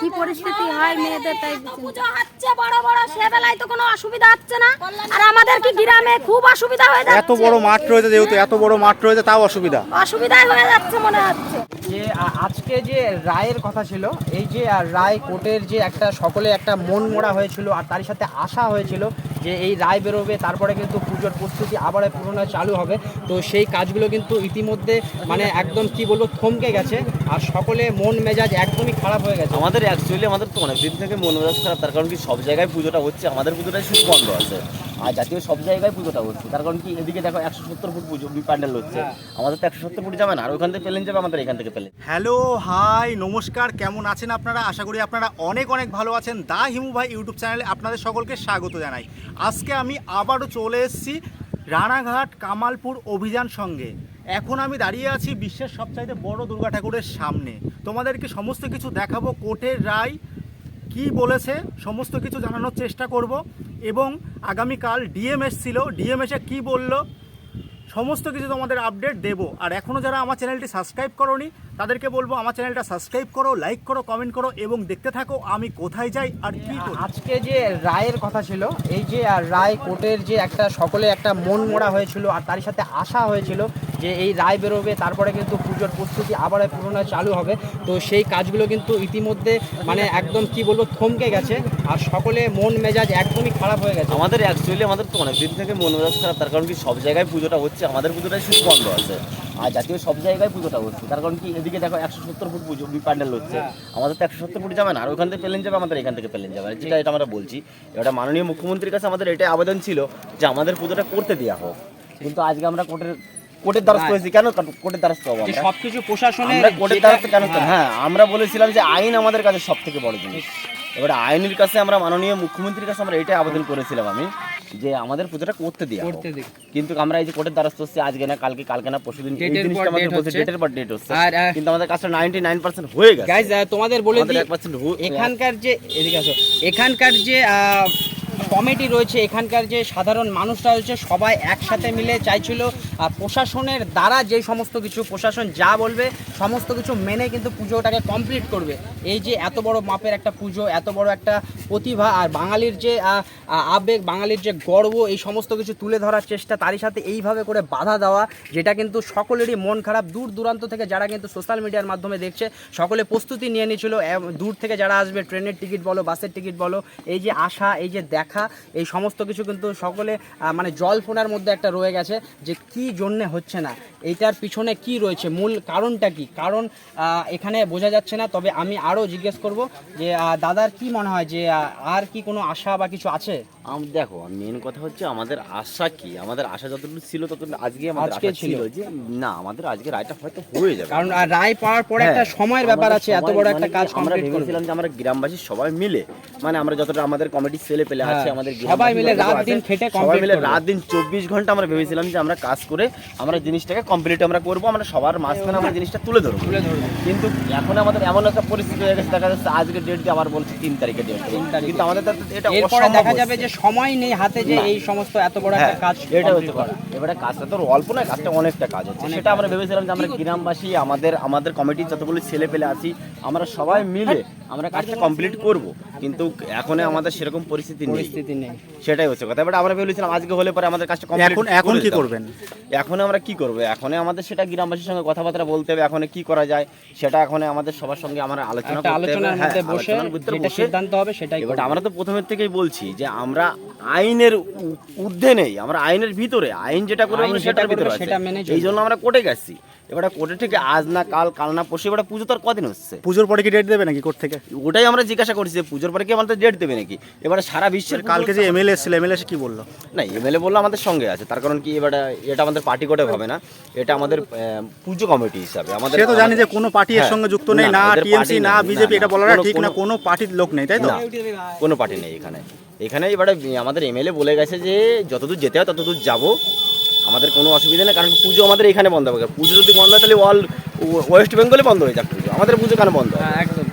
কি পরিস্থিতি হয় মেয়েদের তাই পুজো হচ্ছে বড় বড় সেবেলায় তো কোনো অসুবিধা হচ্ছে না, আর আমাদের কি গ্রামে খুব অসুবিধা হয়ে যাচ্ছে। এত বড় মাঠ রয়েছে, যেহেতু এত বড় মাঠ রয়েছে তাও অসুবিধাই হয়ে যাচ্ছে মনে হচ্ছে। যে আজকে যে রায়ের কথা ছিল, এই যে রায় কোর্টের যে একটা সকলে একটা মন মোড়া হয়েছিল, আর তার সাথে আশা হয়েছিল যে এই রায় বেরোবে, তারপরে কিন্তু পুজোর প্রস্তুতি আবার পুনরায় চালু হবে। তো সেই কাজগুলো কিন্তু ইতিমধ্যে মানে একদম কি বলবো থমকে গেছে, আর সকলে মন মেজাজ একদমই খারাপ হয়ে গেছে। আমাদের অ্যাকচুয়ালি আমাদের তো অনেক দিন থেকে মন মেজাজ খারাপ, তার কারণ কি সব জায়গায় পুজোটা হচ্ছে, আমাদের পুজোটাই শুধু বন্ধ আছে। আর জাতীয় সব জায়গায় পুজোটা হচ্ছে, তার কারণ কি এদিকে দেখো 170 ফুট পুজো প্যান্ডেল হচ্ছে, আমাদের তো 170 ফুট যাবে না, আর ওখান থেকে প্লেন যাবে, আমাদের এখান থেকে প্লেন। হ্যালো হাই নমস্কার, কেমন আছেন আপনারা? আশা করি আপনারা অনেক অনেক ভালো আছেন। দা হিমু ভাই ইউটিউব চ্যানেলে আপনাদের সকলকে স্বাগত জানাই। আজকে আমি আবারও চলে এসেছি রানাঘাট কামালপুর অভিযান সঙ্গে। এখন আমি দাঁড়িয়ে আছি বিশ্বের সবচাইতে বড় দুর্গা ঠাকুরের সামনে। তোমাদেরকে সমস্ত কিছু দেখাবো, কোর্টের রায় কি বলেছে সমস্ত কিছু জানানোর চেষ্টা করব, এবং আগামীকাল ডিএমএস ছিল, ডিএমএসে কি বলল সমস্ত কিছু তোমাদের আপডেট দেব। আর এখনও যারা আমার চ্যানেলটি সাবস্ক্রাইব করোনি তাদেরকে বলবো আমার চ্যানেলটা সাবস্ক্রাইব করো, লাইক করো, কমেন্ট করো এবং দেখতে থাকো আমি কোথায় যাই আর কি করি। আজকে যে রায়ের কথা ছিল, এই যে রায় কোর্টের যে একটা সকলে একটা মন মোড়া হয়েছিল, আর তার সাথে আশা হয়েছিল যে এই রায় বেরোবে, তারপরে কিন্তু পুজোর প্রস্তুতি আবার পুনরায় চালু হবে। তো সেই কাজগুলো কিন্তু ইতিমধ্যে মানে একদম কি বলবো থমকে গেছে, আর সকলে মন মেজাজ একদমই খারাপ হয়ে গেছে। আমাদের অ্যাকচুয়ালি আমাদের তো অনেক দিন থেকে মন মেজাজ খারাপ, তার কারণ কি সব জায়গায় পুজোটা হচ্ছে, আমাদের পুজোটাই শুধু বন্ধ আছে। আর জাতীয় সব জায়গায় পুজোটা হচ্ছে, তার কারণ কি এদিকে দেখো 170 ফুট পুজো প্যান্ডেল হচ্ছে, আমাদের তো 170 ফুট যাবে না, আর ওখান থেকে প্লেন যাবে, আমাদের এখান থেকে প্লেন যাবে, যেটা এটা আমরা বলছি। এটা মাননীয় মুখ্যমন্ত্রীর কাছে আমাদের এটাই আবেদন ছিল যে আমাদের পুজোটা করতে দেওয়া হোক। কিন্তু আজকে আমরা কোর্টের দ্বারস্থ হয়েছি। কেন কোর্টের দ্বারস্থ হবো? সবকিছু প্রশাসনের আমরা কোর্টের দ্বারস্থ কেন? হ্যাঁ, আমরা বলেছিলাম যে আইন আমাদের কাছে সব থেকে বড় জিনিস। এবারে আইনের কাছে আমরা মাননীয় মুখ্যমন্ত্রীর কাছে আমরা এটাই আবেদন করেছিলাম আমি, যে আমাদের পুজোটা করতে দেওয়া হোক। কিন্তু আমরা এই যে কোর্টের দ্বারস্থ হচ্ছে, আজকে না কালকে না পরশুদিন, এই জিনিসটা আমাদের বলছে ডেটের পর ডেট হচ্ছে, কিন্তু আমাদের কাছে 99% হয়ে গেছে। গাইস তোমাদের বলে দিই, 1% এখানকার যে এদিকে আসো, এখানকার যে কমিটি রয়েছে, এখানকার যে সাধারণ মানুষরা রয়েছে, সবাই একসাথে মিলে চাইছিল প্রশাসনের দ্বারা যে সমস্ত কিছু প্রশাসন যা বলবে সমস্ত কিছু মেনে কিন্তু পুজোটাকে কমপ্লিট করবে। এই যে এত বড় মাপের একটা পুজো, এত বড় একটা প্রতিভা, আর বাঙালির যে আবেগ, বাঙালির যে গর্ব, এই সমস্ত কিছু তুলে ধরার চেষ্টা, তারই সাথে এইভাবে করে বাধা দেওয়া, যেটা কিন্তু সকলেরই মন খারাপ। দূর দূরান্ত থেকে যারা কিন্তু সোশ্যাল মিডিয়ার মাধ্যমে দেখছে, সকলে প্রস্তুতি নিয়ে নিয়েছিল, দূর থেকে যারা আসবে, ট্রেনের টিকিট বলো, বাসের টিকিট বলো, এই যে আশা, এই যে দেখা, এই সমস্ত কিছু কিন্তু সকলে মানে জল্পনার মধ্যে একটা রয়ে গেছে যে কি জন্য হচ্ছে না, এইটার পিছনে কি রয়েছে, মূল কারণটা কি, কারণ এখানে বোঝা যাচ্ছে না। তবে আমি আরও জিজ্ঞেস করব যে দাদার কি মনে হয় যে আর কি কোনো আশা বা কিছু আছে? দেখো, মেন কথা হচ্ছে আমাদের আশা কি, আমাদের আশা যতটুকু ছিল ততটুকু আজকে আমাদের আশা ছিল যে না, আমাদের আজকে রায়টা হয়তো হয়ে যাবে, কারণ রায় পাওয়ার পরে একটা সময়ের ব্যাপার আছে, এত বড় একটা কাজ আমরা ভেবেছিলাম যে আমরা গ্রামবাসী সবাই মিলে, মানে আমরা যতটা আমাদের কমিটির ছেলে পেলে আছে, আমাদের সবাই মিলে রাত দিন খেটে, সবাই মিলে রাত দিন 24 ঘন্টা আমরা ভেবেছিলাম যে আমরা কাজ করে আমরা জিনিসটাকে কমপ্লিট আমরা করবো, আমরা সবার মাঝখানে আমরা জিনিসটা তুলে ধরবো। কিন্তু এখন আমাদের এমন একটা পরিস্থিতি হয়ে গেছে, দেখা যাচ্ছে আজকে ডেট দিয়ে আবার বলছে 3 তারিখে ডেট, কিন্তু আমাদের এটা এরপরে দেখা যাবে যে সময় নেই হাতে যে এই সমস্ত এত বড় একটা কাজ এটা হচ্ছে করা। এবারে কাজটা তো অল্প নয়, কাজটা অনেকটা কাজ হচ্ছে, সেটা আমরা ভেবেছিলাম যে আমরা গ্রামবাসী, আমাদের কমিটির যতগুলো ছেলে পেলে আছি, আমরা সবাই মিলে আমরা কাজটা কমপ্লিট করব। কিন্তু এখন আমাদের সেরকম পরিস্থিতি নেই, সেটাই হচ্ছে কথা। এবার আমরা ভেবেছিলাম আজকে হলে পরে আমাদের কাজটা কমপ্লিট। এখন কি করবেন? এখন আমরা কি করব? এখন আমাদের সেটা গ্রামবাসীর সঙ্গে কথাবার্তা বলতে হবে, এখন কি করা যায় সেটা এখন আমাদের সবার সঙ্গে আমরা আলোচনা করতে হবে, আলোচনার মধ্যে বসে যেটা সিদ্ধান্ত হবে সেটাই। এবার আমরা তো প্রথমের থেকেই বলছি যে আমরা আইনের ঊর্ধ্বে নেই, আমরা আইনের ভিতরে, আইন যেটা করে আমরা সেটার ভিতরে আছি, এই জন্য আমরা কোর্টে গেছি। এবারে কোর্টে থেকে আজ না কাল না পরশু, এবারে পুজো তো আর কদিন হচ্ছে, পুজোর পরে কি ডেট দেবে নাকি কোর্ট থেকে? ওটাই আমরা জিজ্ঞাসা করছি যে পুজোর পরে কি আমাদের ডেট দেবে নাকি। এবারে সারা বিশ্বের কালকে যে এমএলএ ছিল, এমএলএ কি বললো? না, এমএলএ বললো আমাদের সঙ্গে আছে, তার কারণ কি এবারে এটা আমাদের পার্টি কোর্টে হবে না, এটা আমাদের পুজো কমিটি হিসাবে আমাদের। সে তো জানি যে কোনো পার্টি এর সঙ্গে যুক্ত নেই, না টিএমসি না বিজেপি, এটা বলাটা ঠিক না, কোনো পার্টির লোক নেই, তাই তো? কোনো পার্টি নেই এখানে এবারে আমাদের এমএলএ বলে গেছে যে যতদূর যেতে হয় ততদূর যাবো, আমাদের কোনো অসুবিধা নেই, কারণ পুজো আমাদের এখানে বন্ধ হবে। পুজো যদি বন্ধ হয় তাহলে ওয়েস্ট বেঙ্গলে বন্ধ হয়ে যাক পুজো, আমাদের পুজো কেন বন্ধ হয়? একদম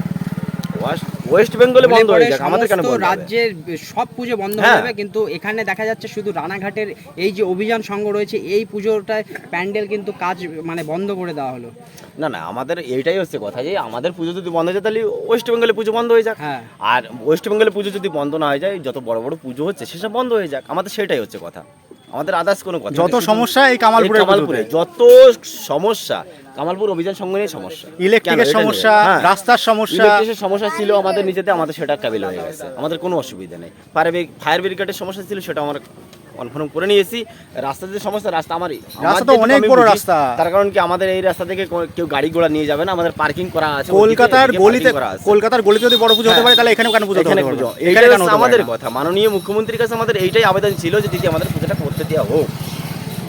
ওয়েস্ট বেঙ্গলে বন্ধ বলে হয়ে যাক, আমাদের কেন সমস্ত বন্ধ হবে? রাজ্যের সব পুজো বন্ধ হয়ে হ্যাঁ। যাবে, কিন্তু এখানে দেখা যাচ্ছে শুধু রানাঘাটের এই যে অভিযান সংঘ রয়েছে এই পুজোটায় প্যান্ডেল কিন্তু কাজ মানে বন্ধ করে দেওয়া হলো। না না, আমাদের এইটাই হচ্ছে কথা যে আমাদের পুজো যদি বন্ধ হয়ে যায় তাহলে ওয়েস্ট বেঙ্গলে পুজো বন্ধ হয়ে যাক। হ্যাঁ। আর ওয়েস্ট বেঙ্গলে পুজো যদি বন্ধ না হয়ে যায়, যত বড় বড় পুজো হচ্ছে সেসব বন্ধ হয়ে যাক, আমাদের সেটাই হচ্ছে কথা। আমাদের আদার্স কোনো কথা যত নেই। সমস্যা এই কামালপুরে কামালপুরে যত সমস্যা, কামালপুর অভিযান সঙ্গে নিয়ে সমস্যা, ইলেকট্রিকের কেন? এটা সমস্যা, নিয়ে। হ্যাঁ। রাস্তার সমস্যা, ইলেকট্রিকের সমস্যা ছিল আমাদের নিজেতে, আমাদের সেটা কাবিল হয়ে গেছে, আমাদের কোনো অসুবিধা নেই। ফায়ার ব্রিগেডের সমস্যা ছিল, সেটা আমরা কনফার্ম করে নিয়েছি। রাস্তার যে সমস্যা, রাস্তা রাস্তা তো অনেক বড় রাস্তা। তার কারণ কি আমাদের এই রাস্তা থেকে কেউ গাড়ি ঘোড়া নিয়ে যাবে না, আমাদের পার্কিং করা আছে কলকাতার ওদিকে গলিতে, parking করা আছে। কলকাতার গলিতে যদি বড় পুজো হতে পারে তাহলে এখানে কেন পুজো হতে এখানে পারে পুজো, না? এইটাই এখানে কেন হচ্ছে হতে আমাদের পারে না? কথা। মাননীয় মুখ্যমন্ত্রীর কাছে আমাদের এইটাই আবেদন ছিল যে দিদি আমাদের পুজোটা করতে দেওয়া হোক,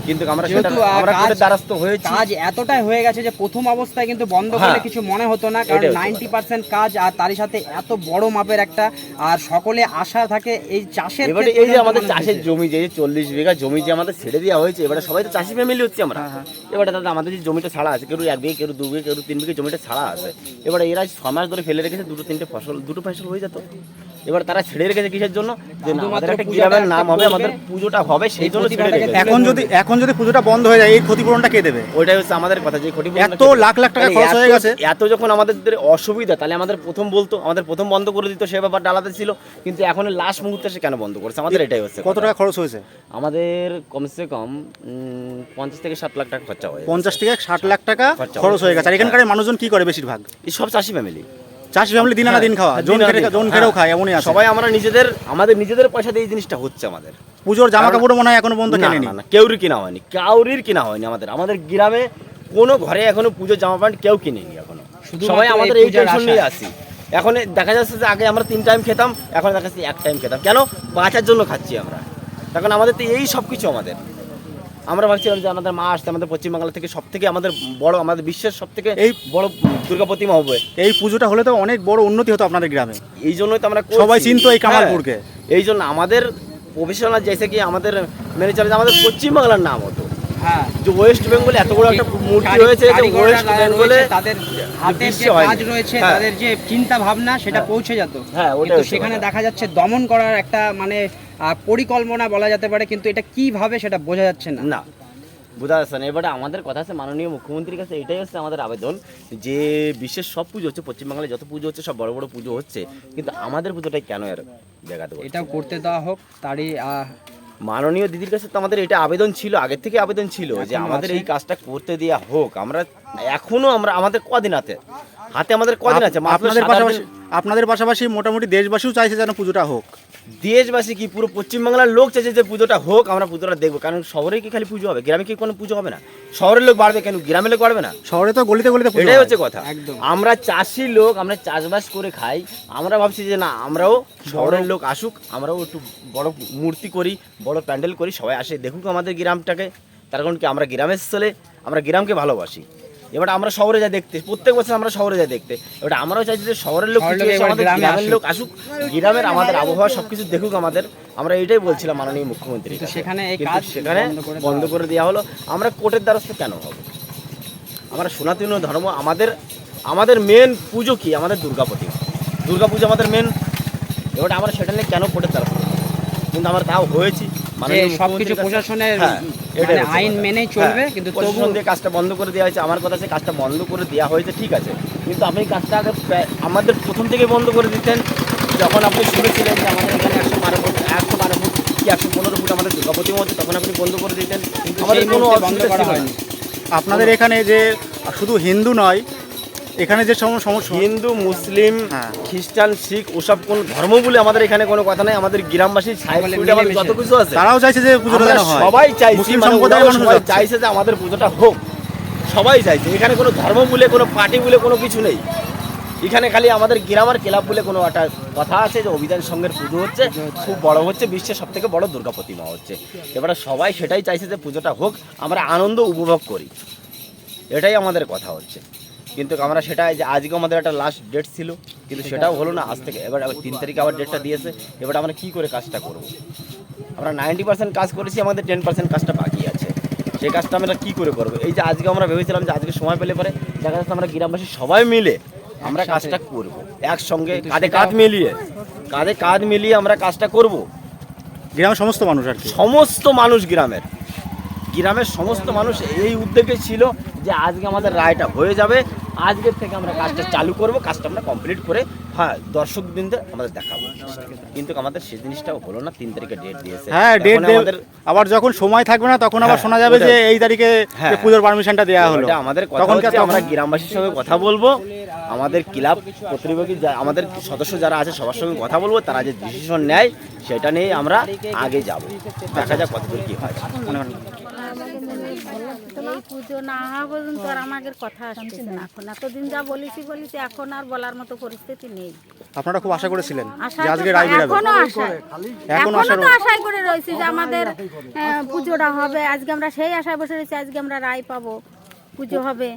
কিন্তু আমরা সেটা যেহেতু আমরা কাজ- কোর্টের দ্বারস্থ হয়েছি। কাজ এতটাই হয়ে গেছে যে প্রথম অবস্থায় কিন্তু বন্ধ করলে হ্যাঁ। কিছু মনে হতো না, কারণ এটাই হচ্ছে 90% কাজ, আর তারই সাথে এত বড় মাপের একটা, আর সকলে আশা থাকে এই চাষের এবারে ক্ষেত্রে এই যে কিন্তু আমাদের মানুষ চাষের দিচ্ছে। জমি, যে 40 বিঘা জমি যে আমাদের ছেড়ে দেওয়া হয়েছে, এবারে সবাই তো চাষি ফ্যামিলি হচ্ছে আমরা। এবারে দাদা আমাদের যে জমিটা ছাড়া আছে, কেউ 1 বিঘা, কেউ 2 বিঘা, কেউ 3 বিঘা জমিটা ছাড়া আছে, এবারে এরা 6 মাস ধরে ফেলে রেখেছে, দুটো ফসল হয়ে যেত। এবার তারা ছেড়ে রেখেছে কিসের জন্য? যে না, আমাদের একটা পুজোটা গ্রামের নাম হবে, করবে, আমাদের পুজোটা হবে, সেই জন্য ছেড়ে প্রতিভাটাকে রেখেছে। এখন যদি পুজোটা বন্ধ হয়ে যায় এই ক্ষতিপূরণটা কে দেবে? ওইটাই হচ্ছে আমাদের কথা, যে ক্ষতিপূরণটা এত কে দেবে? লাখ লাখ টাকা তাহলে খরচ হয়ে গেছে। এত যখন আমাদের অসুবিধা, তাহলে আমাদের প্রথম বলতো, আমাদের প্রথম বন্ধ করে দিত, সে ব্যাপারটা আলাদা ছিল। কিন্তু এখন লাস্ট মুহূর্তে সে কেন বন্ধ করছে? আমাদের এটাই হচ্ছে কত কথা। টাকা খরচ হয়েছে? আমাদের কমসে কম 50 থেকে 60 লাখ টাকা খরচা হয়েছে। 50 থেকে 60 লাখ টাকা খরচা খরচ হয়ে গেছে। আর হয়েছে। এখানকার মানুষজন কি করে বেশিরভাগ? এই সব চাষি ফ্যামিলি, চাষি ফ্যামিলি দিন আনা দিন খাওয়া, হ্যাঁ, জন দিন আনা খেটে দিন জন খাওয়া। খেটেও খায়, এমনই আছে। সবাই আমরা আমাদের নিজেদের পয়সা দিয়ে এই জিনিসটা হচ্ছে আমাদের। পুজোর জামা কাপড়ও মনে হয় এখনো পর্যন্ত না, কেনেনি। না, না, কাউরির কিনা হয়নি আমাদের গ্রামে কোনো ঘরে এখনো পুজোর জামা প্যান্ট কেউ কিনেনি এখনো। শুধুমাত্র সবাই আমাদের এই এই পূজার টেনশন নিয়ে আশায়। আসি। এখন দেখা যাচ্ছে যে আগে আমরা 3 টাইম খেতাম, এখন দেখা যাচ্ছে 1 টাইম খেতাম। কেন? বাঁচার জন্য খাচ্ছি আমরা। তখন আমাদের তো এই সব কিছু আমাদের। আমরা ভাবছিলাম যে আমাদের মা আসছে, আমাদের পশ্চিমবাংলা থেকে সব থেকে আমাদের বড়, আমাদের বিশ্বের সব থেকে এই বড় দুর্গা প্রতিমা হবে। এই পুজোটা হলে তো অনেক বড় উন্নতি হতো আপনাদের গ্রামে। এই জন্যই তো আমরা করছি। সবাই চিনতো এই কামালপুরকে। হ্যাঁ, এই জন্য আমাদের প্রফেশনাল যেসে কি আমাদের মেনে চলে যে আমাদের পশ্চিমবাংলার নাম হতো। হ্যাঁ, যে ওয়েস্ট বেঙ্গলে এত বড় একটা মূর্তি হয়েছে, যে কারিগররা ওয়েস্ট যারা বেঙ্গলে রয়েছে, তাদের হাতের যে বিশ্বে হয়নি। কাজ রয়েছে, হ্যাঁ। তাদের যে চিন্তা ভাবনা সেটা হ্যাঁ। পৌঁছে যেত। হ্যাঁ, ওটাই কিন্তু হচ্ছে সেখানে কথা। দেখা যাচ্ছে দমন করার একটা মানে পরিকল্পনা বলা যেতে পারে, কিন্তু এটা কিভাবে সেটা বোঝা যাচ্ছে না। না, বোঝা যাচ্ছে না। এবারে আমাদের কথা আছে মাননীয় মুখ্যমন্ত্রীর কাছে, এটাই হচ্ছে আমাদের আবেদন যে বিশ্বের সব পুজো হচ্ছে, পশ্চিমবাংলায় যত পুজো হচ্ছে সব বড় বড় পুজো হচ্ছে, কিন্তু আমাদের পুজোটাই কেন এর জায়গাতে করছে? এটাও করতে দেওয়া হোক, তারই মাননীয় দিদির কাছে তো আমাদের এটা আবেদন ছিল, আগের থেকে আবেদন ছিল যে এখনো আমাদের আছে। এই কাজটা করতে দেওয়া হোক। আমরা এখনো আমাদের কদিন হাতে আমাদের কদিন আছে? মাত্র আপনাদের 7-8 পাশাপাশি দিন। আপনাদের পাশাপাশি মোটামুটি দেশবাসীও চাইছে যেন পুজোটা হোক। দেশবাসী কি পুরো পশ্চিমবাংলার লোক চাইছে যে পুজোটা হোক, আমরা পুজোটা দেখবো। কারণ শহরে কি খালি পুজো হবে? গ্রামে কি কোনো পুজো হবে না? শহরের লোক বাড়বে কেন, গ্রামের লোক বাড়বে না? শহরে তো গলিতে গলিতে পুজো এটাই হয়। হচ্ছে কথা। একদম। আমরা চাষি লোক, আমরা চাষবাস করে খাই। আমরা ভাবছি যে না, আমরাও শহরের লোক আসুক, আমরাও একটু বড় মূর্তি করি, বড় প্যান্ডেল করি, সবাই আসে দেখুক আমাদের গ্রামটাকে। তার কারণ কি আমরা গ্রামের ছেলে, আমরা গ্রামকে ভালোবাসি। এবার আমরা শহরে যাই দেখতে, প্রত্যেক বছর আমরা শহরে যাই দেখতে। এবার আমরাও চাইছি যে শহরের লোক শহরের কিছু লোক এসে এবার আমাদের গ্রামে গ্রামের আসুক। লোক আসুক, গ্রামের আমাদের আবহাওয়া সবকিছু দেখুক আমাদের। আমরা এইটাই বলছিলাম মাননীয় মুখ্যমন্ত্রী। কিন্তু সেখানে এই কিন্তু কাজ সেখানে বন্ধ করে দেওয়া হলো। আমরা কোর্টের দ্বারস্থ কেন হবো? আমরা সনাতন ধর্ম, আমাদের মেন পুজো কি? আমাদের দুর্গা প্রতিমা, দুর্গা পুজো আমাদের মেন। এবার আমরা সেটা নিয়ে কেন কোর্টের দ্বারস্থ হবো? কিন্তু আমরা তাও হয়েছি যে মাননীয় সবকিছু মুখ্যমন্ত্রীর কাছে। প্রশাসনের হ্যাঁ, এটাই মানে হচ্ছে আইন কথা। মেনেই চলবে, হ্যাঁ, কিন্তু প্রশাসন তবু দিয়ে কাজটা বন্ধ করে দেওয়া হয়েছে। আমার কথা আছে কাজটা বন্ধ করে দেওয়া হয়েছে, ঠিক আছে, কিন্তু আপনি কাজটা আগে আমাদের প্রথম থেকে বন্ধ করে দিতেন। যখন আপনি শুনেছিলেন যে আমাদের এখানে 112 ফুট কি 115 ফুট আমাদের দুর্গা প্রতিমা হচ্ছে, তখন আপনি বন্ধ করে দিতেন। কিন্তু আমাদের সেই কোনো মুহূর্তে বন্ধ অসুবিধা করা ছিল না। হয়নি। আপনাদের এখানে যে শুধু হিন্দু নয়, এখানে যে সমস্যা হিন্দু, মুসলিম, হ্যাঁ। খ্রিস্টান, শিখ, ওসব কোন ধর্ম বলে আমাদের এখানে কোনো কথা নাই। আমাদের গ্রামবাসী বলে আমাদের মিলেমিশে। যত কিছু আছে, তারাও চাইছে যে পুজোটা আমরা যেন হয়। সবাই চাইছি, মুসলিম মানে সম্প্রদায়ের ওরাও মানুষ সবাই চাইছে যে আমাদের পুজোটা হোক। সবাই চাইছে। এখানে কোনো ধর্ম বলে, কোনো পার্টি বলে কোনো কিছু নেই। এখানে খালি আমাদের গ্রাম আর ক্লাব বলে কোনো একটা কথা আছে যে অভিযান সংঘের পুজো হচ্ছে, খুব বড় হচ্ছে, বিশ্বের সব থেকে বড় দুর্গা প্রতিমা হচ্ছে। এবারে সবাই সেটাই চাইছে যে পুজোটা হোক, আমরা আনন্দ উপভোগ করি, এটাই আমাদের কথা হচ্ছে। কিন্তু আমরা সেটাই যে আজকে আমাদের একটা লাস্ট ডেট ছিল, কিন্তু সেটাও হলো না। আজ থেকে এবার 3 তারিখে আবার ডেটটা দিয়েছে। এবার আমরা কী করে কাজটা করব? আমরা 90% কাজ করেছি, আমাদের 10% কাজটা বাকি আছে। সেই কাজটা আমরা কী করে করবো? এই যে আজকে আমরা ভেবেছিলাম যে আজকে সময় পেলে পরে দেখা যাচ্ছে আমরা গ্রামবাসী সবাই মিলে আমরা কাজটা করব একসঙ্গে, কাঁধে কাঁধ মিলিয়ে আমরা কাজটা করব। গ্রামের সমস্ত মানুষ আর কি, সমস্ত মানুষ, গ্রামের সমস্ত মানুষ এই উদ্যোগে ছিল যে আজকে আমাদের রায়টা হয়ে যাবে, আজকের থেকে আমরা কাজটা চালু করব, কাজটা আমরা কমপ্লিট করে হ্যাঁ দর্শক বৃন্দে আমাদের দেখাবো। কিন্তু আমাদের সেই জিনিসটাও হলো না, 3 তারিখে ডেট দিয়েছে। হ্যাঁ ডেট আমাদের আবার যখন সময় থাকবে না তখন আবার শোনা যাবে যে এই তারিখে হ্যাঁ, পুজোর পারমিশনটা দেওয়া হলো। আমাদের কথা হচ্ছে আমরা গ্রামবাসীর সঙ্গে কথা বলবো, আমাদের ক্লাব কর্তৃপক্ষ আমাদের সদস্য যারা আছে সবার সঙ্গে কথা বলবো, তারা যে ডিসিশন নেয় সেটা নিয়ে আমরা আগে যাব, দেখা যাক কতদূর কি হয়। এই পুজো না হওয়া পর্যন্ত আর আমাদের কথা আসছে না। এখন এতদিন যা বলেছি এখন আর বলার মতো পরিস্থিতি নেই। আপনারা খুব আশা করেছিলেন আশা যে আজকে রায় বেরাবে, এখনো আশায়, এখনো এখনো তো আশায় করে রয়েছি যে আমাদের পুজোটা হবে। আজকে আমরা সেই আশায় বসে রয়েছি, আজকে আমরা রায় পাবো, পুজো হবে।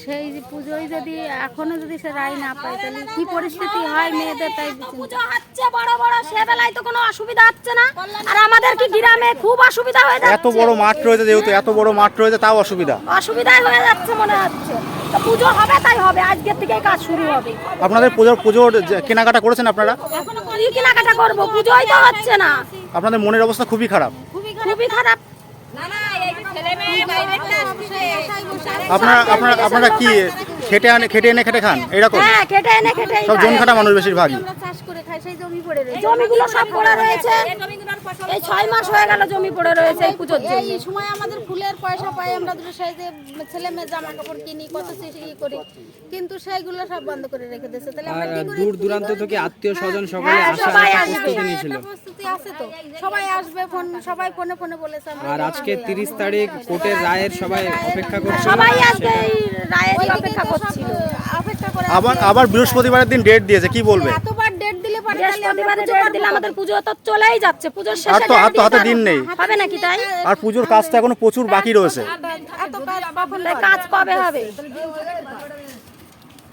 সেই পুজোই যদি এখনো যদি সে রায় না পায় তাহলে কি পরিস্থিতি হয় মেয়েদের, তাই পুজো হচ্ছে বড় বড়, সে বেলায় তো কোনো অসুবিধা হচ্ছে না। আর আমাদের কি গ্রামে খুব অসুবিধা হয়ে যাচ্ছে। এত বড় মাঠ রয়েছে, যেহেতু এত বড় মাঠ রয়েছে তাও অসুবিধাই হয়ে যাচ্ছে মনে হচ্ছে। তো পুজো হবে তাই হবে, আজকের থেকে কাজ শুরু হবে। আপনাদের পুজোর কেনাকাটা করেছেন আপনারা? এখনো কি কেনাকাটা করবো, পুজোই তো হচ্ছে না। আপনাদের মনের অবস্থা খুবই খারাপ। খুবই খারাপ। আপনারা কি খেটে এনে খেটে খান এরকম? হ্যাঁ, খেটে এনে খেটে সব জন খাটা মানুষ বেশিরভাগই। চাষ করে খাই, সেই জমি পড়ে রয়েছে, জমিগুলো সব পড়ে রয়েছে। এই 6 মাস হয়ে গেল জমি পড়ে রয়েছে এই পুজোর জন্য। এই সময় আমাদের ফুলের পয়সা পাই, আমরা দুটো সাইজে ছেলে মেয়ে জামা কাপড় কিনি, কত ই করি, কিন্তু সেইগুলো সব বন্ধ করে রেখে দিয়েছে। তাহলে আমরা কি করি? দূর দূরান্ত থেকে আত্মীয় স্বজন সবাই হ্যাঁ, আসার সবাই একটা আসবে। প্রস্তুতি নিয়েছিল। প্রস্তুতি আছে তো, সবাই আসবে, সবাই ফোনে বলেছে আমরা আর আজকে 30 তারিখ কোর্টের রায়ের সবাই অপেক্ষা করছে। সবাই আজকে এই রায়ের অপেক্ষা করছিল। অপেক্ষা করে আবার বৃহস্পতিবারের দিন ডেট দিয়েছে, কি বলবে? এতবার ডেট দিলে পরে তাহলে আমরা বৃহস্পতিবারে ডেট দিলে আমাদের পুজো তো চলেই যাচ্ছে, পুজোর আর শেষে তো date দিয়ে হাতে তার দিন নেই। হবে নাকি তাই? আর পুজোর কাজটা এখনো প্রচুর বাকি রয়েছে। এত কাজ কখন তাই কাজ কবে হবে?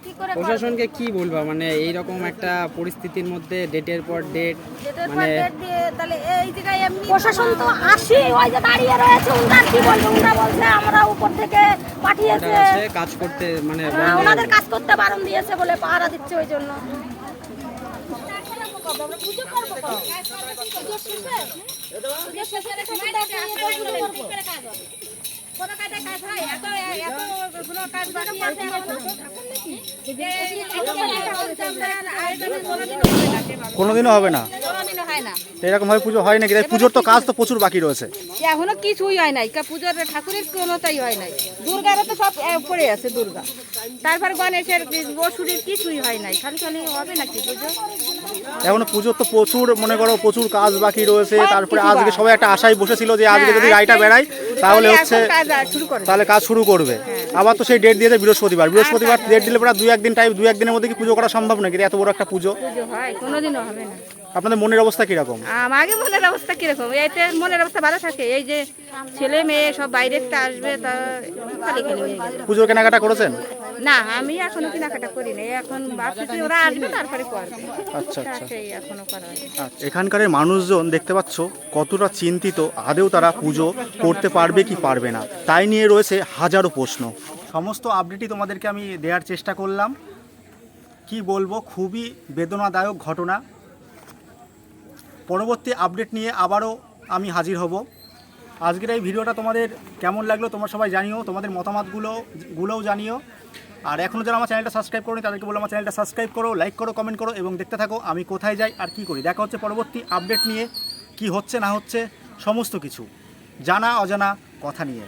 কি করে প্রশাসনকে কি বলবা, মানে এইরকম একটা পরিস্থিতির মধ্যে ডেটের পর ডেট, ডেটের পর মানে ডেট দিয়ে তাহলে এই জায়গায় এমনি প্রশাসন তো আসি ওই যে দাঁড়িয়ে রয়েছে, উনার কি বলবো, উনারা বলছে আমরা উপর থেকে পাঠিয়েছে, আছে কাজ করতে মানে হ্যাঁ, ওনাদের কাজ করতে বারণ দিয়েছে বলে পাহারা দিচ্ছে ওই জন্য। কোনোদিনও হবে না এরকম ভাবে পুজো হয় নাকি? তাই পুজোর তো কাজ তো প্রচুর বাকি রয়েছে। এখনো কিছুই হয় নাই, পুজোর ঠাকুরের কোনোটাই হয় নাই। দুর্গারও তো সব পড়ে আছে, দুর্গা, তারপর গণেশের বসুরের কিছুই হয় নাই, খালি হবে নাকি পুজো? এখনো পুজোর তো প্রচুর মনে করো প্রচুর কাজ বাকি রয়েছে। তারপরে আজকে সবাই একটা আশায় বসেছিল যে আজকে যদি রায়টা বেড়ায় তাহলে হচ্ছে তাহলে কাজ শুরু করবে। আবার তো সেই ডেট দিয়েছে বৃহস্পতিবার ডেট দিলে পরে 2-1 দিনের মধ্যে কি পুজো করা সম্ভব নাকি? এত বড় একটা পুজো পুজো হয় কোনোদিনও হবে না। আপনাদের মনের অবস্থা কিরকম? আগে মনের অবস্থা কিরকম? এইতে মনের অবস্থা ভালো থাকে, এই যে ছেলে মেয়ে সব বাইরে থেকে আসবে, তা খালি হয়ে গেল। পুজোর কেনাকাটা করেছেন? না, আমি এখনো কেনাকাটা করি না, এখন ভাবছি ওরা আসবে তারপরে করবে। আচ্ছা আচ্ছা। সেই এখনো করা হয়। এখানকার মানুষজন দেখতে পাচ্ছ কতটা চিন্তিত, আদেও তারা পুজো করতে পারবে কি পারবে না, তাই নিয়ে রয়েছে হাজারো প্রশ্ন। সমস্ত আপডেটই তোমাদেরকে আমি দেওয়ার চেষ্টা করলাম। কি বলবো, খুবই বেদনাদায়ক ঘটনা। পরবর্তী আপডেট নিয়ে আবারও আমি হাজির হব। আজকের এই ভিডিওটা তোমাদের কেমন লাগলো তোমরা সবাই জানিও, তোমাদের মতামতগুলোও জানিও। আর এখনও যারা আমার চ্যানেলটা সাবস্ক্রাইব করো তাদেরকে বলো আমার চ্যানেলটা সাবস্ক্রাইব করো, লাইক করো, কমেন্ট করো এবং দেখতে থাকো আমি কোথায় যাই আর কি করি। দেখা হচ্ছে পরবর্তী আপডেট নিয়ে, কি হচ্ছে না হচ্ছে সমস্ত কিছু জানা অজানা কথা নিয়ে।